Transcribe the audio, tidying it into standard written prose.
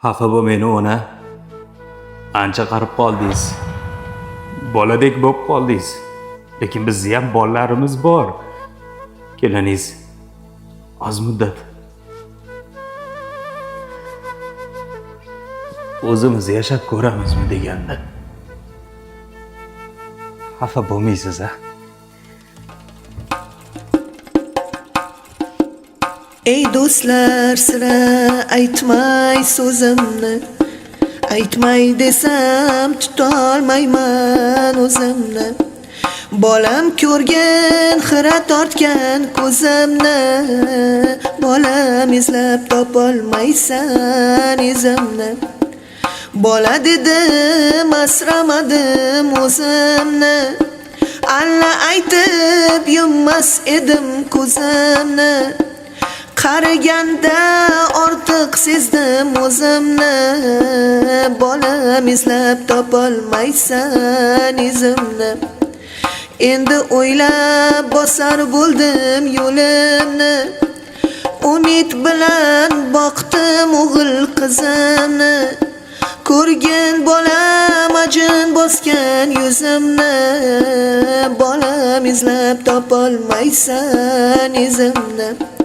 Xafa bo'lmang ona. Ancha qarib qoldingiz. Boladek bo'lib qoldingiz. Lekin bizning ham bolalarimiz bor. Keliningiz oz muddat o'zimiz yashab ko'ramizmi deganda. Xafa bo'lmaysiz a? Ey do'stlar, sira aytmay so'zimni, aytmay desam tutolmayman o'zimni. Bolam ko'rgan, xira tortgan ko'zimni, bolam izlab topolmaysan izimni. Bola dedim, asramadim o'zimni, alla aytib yummas edim ko'zimni. Qariganda ortiq sezdim o'zimni, bolam izlab topolmaysan izimni. Endi o'ylab bosar bo'ldim yo'limni, umid bilan boqdim o'g'il qizimni. Ko'rgin bolam ajin bosgan yuzimni, bolam izlab topolmaysan izimni.